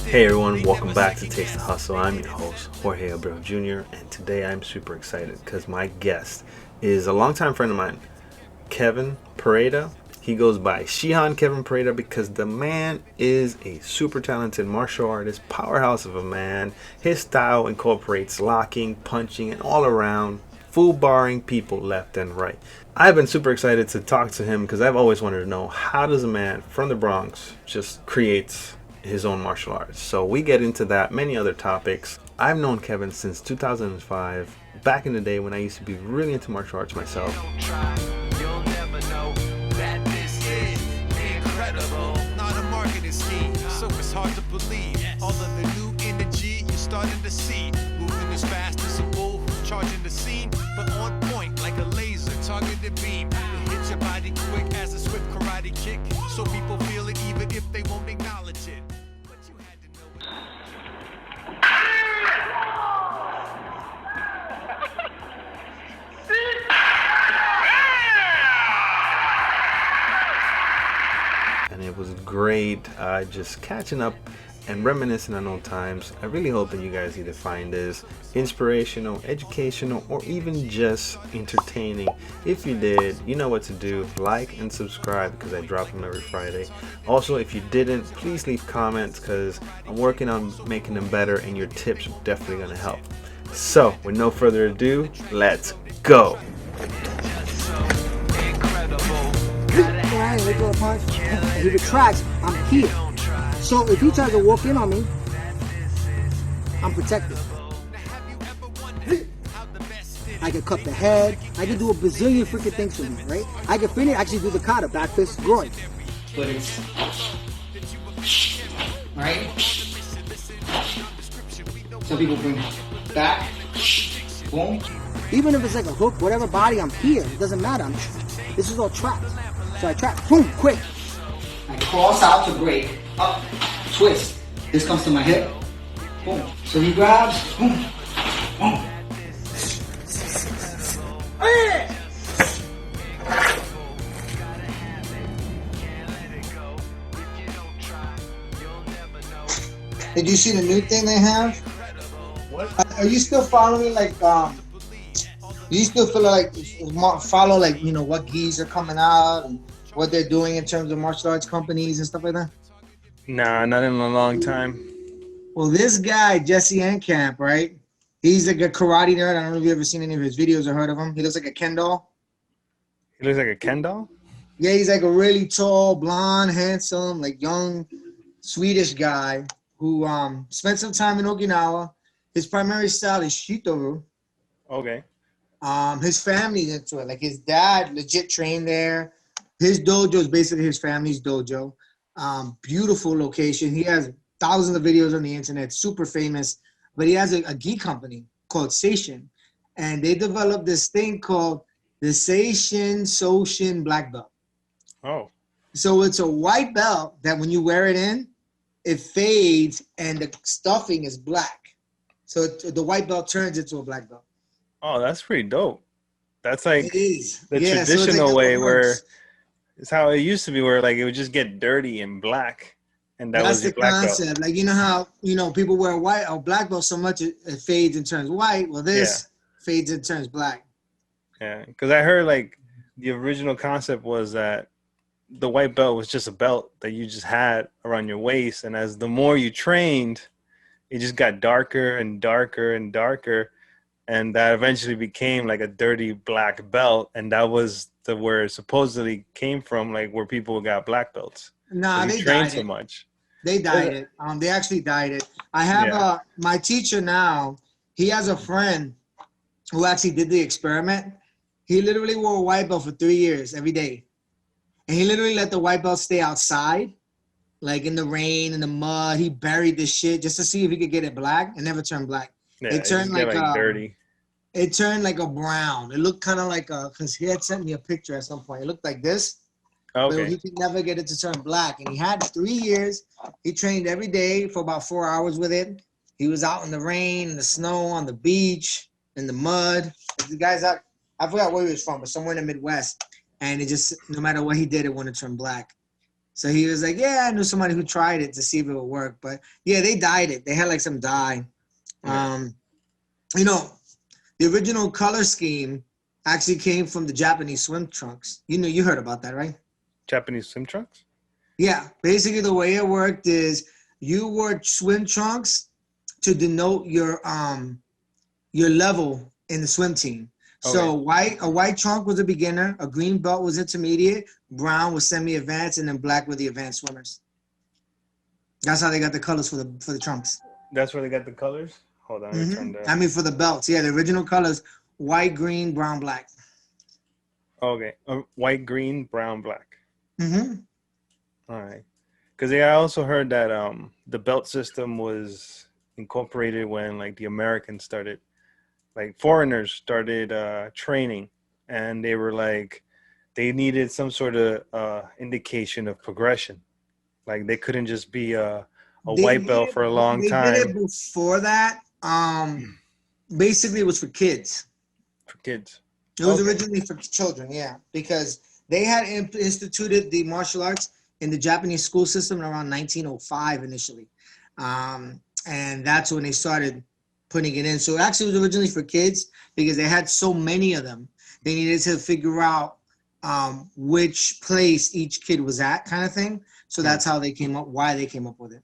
Hey everyone, welcome back to Taste the Hustle. I'm your host, Jorge Abreu Jr., and today I'm super excited because my guest is a longtime friend of mine, Kevin Pereira. He goes by Shihan Kevin Pereira because the man is a super talented martial artist, powerhouse of a man. His style incorporates locking, punching, and all around full barring people left and right. I've been super excited to talk to him because I've always wanted to know how does a man from the Bronx just creates his own martial arts. So we get into that, many other topics. I've known Kevin since 2005, back in the day when I used to be really into martial arts myself. So it's hard to believe all of the new energy you're starting to see, moving as fast as a bull, charging the scene, but on point like a laser targeted beam. It hits your body quick as a swift karate kick, so people feel it even if they won't acknowledge it. But you had to know it. And it was great just catching up and reminiscing on old times. I really hope that you guys either find this inspirational, educational, or even just entertaining. If you did, you know what to do. Like and subscribe because I drop them every Friday. Also, if you didn't, please leave comments because I'm working on making them better and your tips are definitely going to help. So, with no further ado, let's go. Right, go punch. If he retracts, I'm here. So if he tries to walk in on me, I'm protected. I can cut the head. I can do a bazillion freaking things for me, right? I can finish, actually do the kata, back fist, groin. But it's, right? Some people bring back, boom. Even if it's like a hook, whatever body, I'm here. It doesn't matter. This is all trapped. So I trap, boom, quick. I cross out to break, up, twist. This comes to my hip, boom. So he grabs, boom, boom. Did you see the new thing they have? What? Are you still following do you still feel like follow like what gis are coming out and what they're doing in terms of martial arts companies and stuff like that? Nah, not in a long time. Well, this guy Jesse Enkamp, right? He's like a karate nerd. I don't know if you've ever seen any of his videos or heard of him. He looks like a Ken doll. He looks like a Ken doll? Yeah, he's like a really tall, blonde, handsome, like young Swedish guy who spent some time in Okinawa. His primary style is Shito. Okay. His family's into it. Like his dad legit trained there. His dojo is basically his family's dojo. Beautiful location. He has thousands of videos on the internet, super famous. But he has a gi company called Seishin. And they developed this thing called the Seishin Soshin Black Belt. Oh. So it's a white belt that when you wear it in, it fades and the stuffing is black. So the white belt turns into a black belt. Oh, that's pretty dope. That's like It is. the Yeah, so it's traditional like way it where works. it's how it used to be, where like it would just get dirty and black, and that That's was your the black belt. concept. Like, you know how, people wear white or black belt so much it fades and turns white. Well, this fades and turns black. Yeah, because I heard like the original concept was that the white belt was just a belt that you just had around your waist, and as the more you trained, it just got darker and darker and darker. And that eventually became like a dirty black belt, and that was where it supposedly came from, like where people got black belts. Nah, You they trained dyed so it. much. They dyed it. They actually dyed it. I have my teacher now. He has a friend who actually did the experiment. He literally wore a white belt for 3 years every day, and he literally let the white belt stay outside, like in the rain, in the mud. He buried this shit just to see if he could get it black. It never turned black. Yeah, It turned like dirty. It turned like a brown. It looked kind of like because he had sent me a picture at some point. It looked like this, but Okay. he could never get it to turn black. And he had 3 years. He trained every day for about 4 hours with it. He was out in the rain, in the snow, on the beach, in the mud. The guy's out. I forgot where he was from, but somewhere in the Midwest. And it just, no matter what he did, it wouldn't turn black. So he was like, yeah, I knew somebody who tried it to see if it would work. But yeah, they dyed it. They had like some dye. You know, the original color scheme actually came from the Japanese swim trunks. You heard about that, right? Japanese swim trunks? Yeah. Basically, the way it worked is you wore swim trunks to denote your level in the swim team. So a white trunk was a beginner, a green belt was intermediate, brown was semi-advanced, and then black were the advanced swimmers. That's how they got the colors for the trunks. That's where they got the colors? Hold on, let me turn that. I mean, for the belts, yeah, the original colors: white, green, brown, black. Okay, white, green, brown, black. Mm-hmm. All right, because I also heard that the belt system was incorporated when like the Americans started. Like foreigners started training, and they were like, they needed some sort of indication of progression. Like they couldn't just be a white belt for a long time. They did it before that. Basically, it was for kids. For kids. It was originally for children, yeah, because they had instituted the martial arts in the Japanese school system around 1905 initially, and that's when they started putting it in. So it actually was originally for kids because they had so many of them. They needed to figure out which place each kid was at, kind of thing. So that's how they came up, why they came up with it.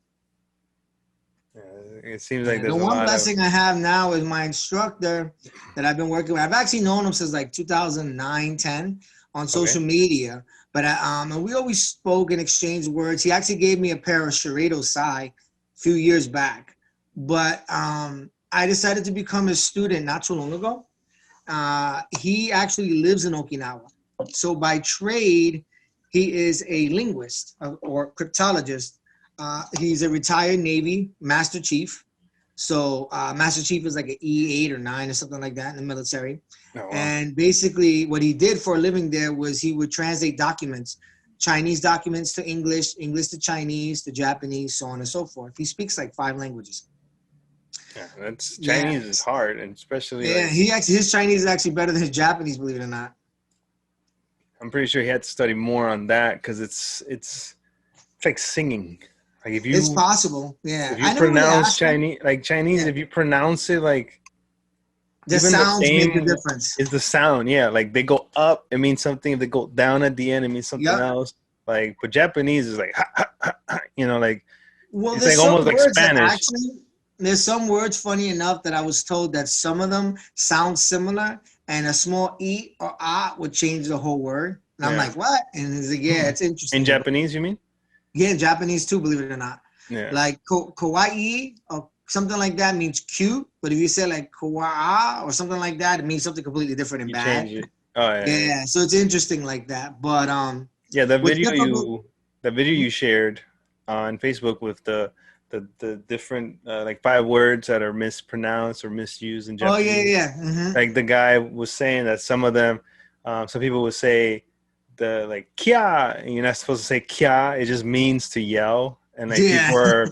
Yeah, it seems like there's the one blessing I have now is my instructor that I've been working with. I've actually known him since like 2009, 10 on social media. But and we always spoke and exchanged words. He actually gave me a pair of Shiredo Sai a few years back. But I decided to become his student not too long ago. He actually lives in Okinawa. So by trade, he is a linguist or cryptologist. He's a retired Navy Master Chief. So Master Chief is like an E8 or 9 or something like that in the military. Oh, wow. And basically what he did for a living there was he would translate documents, Chinese documents to English, English to Chinese, to Japanese, so on and so forth. He speaks like 5 languages. Yeah, that's Chinese is hard, and especially his Chinese is actually better than his Japanese, believe it or not. I'm pretty sure he had to study more on that because it's like singing. Like if you, it's possible, yeah. If you pronounce Chinese, like Chinese, if you pronounce it like the sounds make the difference. Is the sound, yeah. Like they go up, it means something. If they go down at the end, it means something else. Like, but Japanese is like, ha, ha, ha, ha, like it's like almost like Spanish. There's some words, funny enough, that I was told that some of them sound similar, and a small e or a would change the whole word. And I'm like, what? And he's like, yeah, it's interesting. In Japanese, you mean? Yeah, in Japanese too, believe it or not. Yeah. Like kawaii or something like that means cute, but if you say like kawaii or something like that, it means something completely different and bad. Change it. Oh yeah. Yeah, so it's interesting like that. But yeah, the video you shared on Facebook with the different like 5 words that are mispronounced or misused in Japanese. Oh yeah. Mm-hmm. Like the guy was saying that some of them, some people would say the like kia, and you're not supposed to say kia. It just means to yell, and like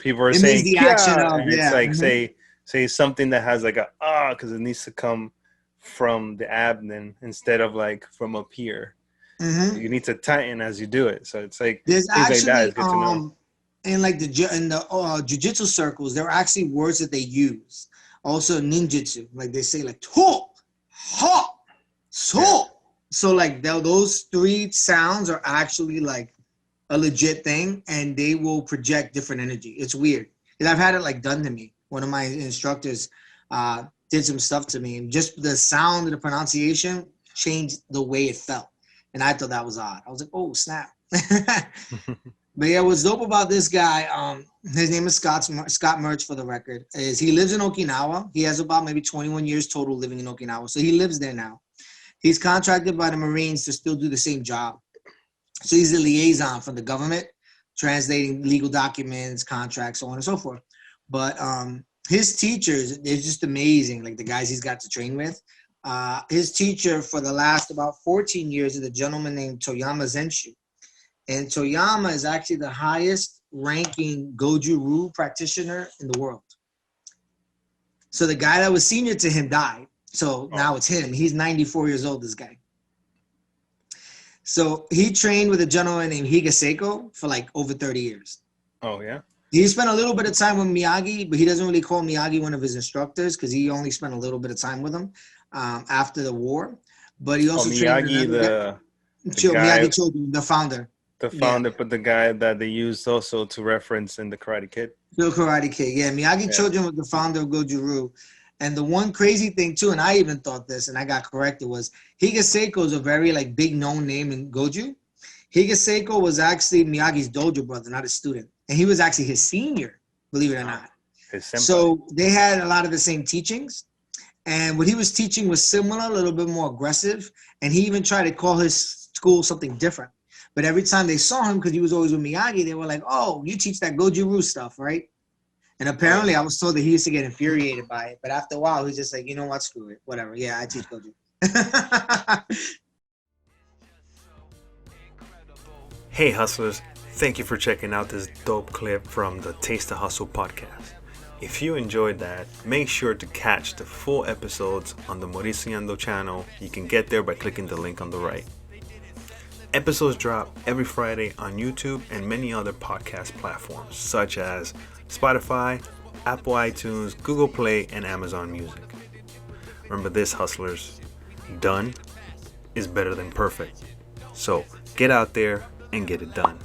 people are saying the kia, action of, and it's like say something that has like a because it needs to come from the abdomen instead of like from up here. Mm-hmm. You need to tighten as you do it. So it's like there's things actually like that is good to know. In like the jiu-jitsu circles, there are actually words that they use. Also ninjutsu, like they say like to, ha, so. Yeah. So like those 3 sounds are actually like a legit thing, and they will project different energy. It's weird. And I've had it like done to me. One of my instructors did some stuff to me, and just the sound and the pronunciation changed the way it felt. And I thought that was odd. I was like, oh, snap. But yeah, what's dope about this guy, his name is Scott Merch for the record, is he lives in Okinawa. He has about maybe 21 years total living in Okinawa. So he lives there now. He's contracted by the Marines to still do the same job. So he's a liaison for the government, translating legal documents, contracts, so on and so forth. But his teachers, they're just amazing, like the guys he's got to train with. His teacher for the last about 14 years is a gentleman named Toyama Zenshu. And Toyama is actually the highest ranking Goju Ryu practitioner in the world. So the guy that was senior to him died. So now it's him. He's 94 years old, this guy. So he trained with a gentleman named Higa Seiko for like over 30 years. Oh, yeah? He spent a little bit of time with Miyagi, but he doesn't really call Miyagi one of his instructors because he only spent a little bit of time with him after the war. But he also trained Miyagi, another guy, Miyagi Choudhury, the founder. the founder, but the guy that they used also to reference in the Karate Kid. The Karate Kid, yeah. Miyagi Choudhury was the founder of Goju Ryu. And the one crazy thing too, and I even thought this, and I got corrected, was Higa Seiko is a very like big known name in Goju. Higa Seiko was actually Miyagi's dojo brother, not a student, and he was actually his senior, believe it or not. His senpai. So they had a lot of the same teachings, and what he was teaching was similar, a little bit more aggressive, and he even tried to call his school something different. But every time they saw him, because he was always with Miyagi, they were like, "Oh, you teach that Goju Ryu stuff, right?" And apparently, I was told that he used to get infuriated by it. But after a while, he was just like, you know what, screw it. Whatever. Yeah, I teach Goju. Hey, hustlers. Thank you for checking out this dope clip from the Taste the Hustle podcast. If you enjoyed that, make sure to catch the full episodes on the Mauricio Ando channel. You can get there by clicking the link on the right. Episodes drop every Friday on YouTube and many other podcast platforms such as Spotify, Apple iTunes, Google Play, and Amazon Music. Remember this, hustlers. Done is better than perfect. So get out there and get it done.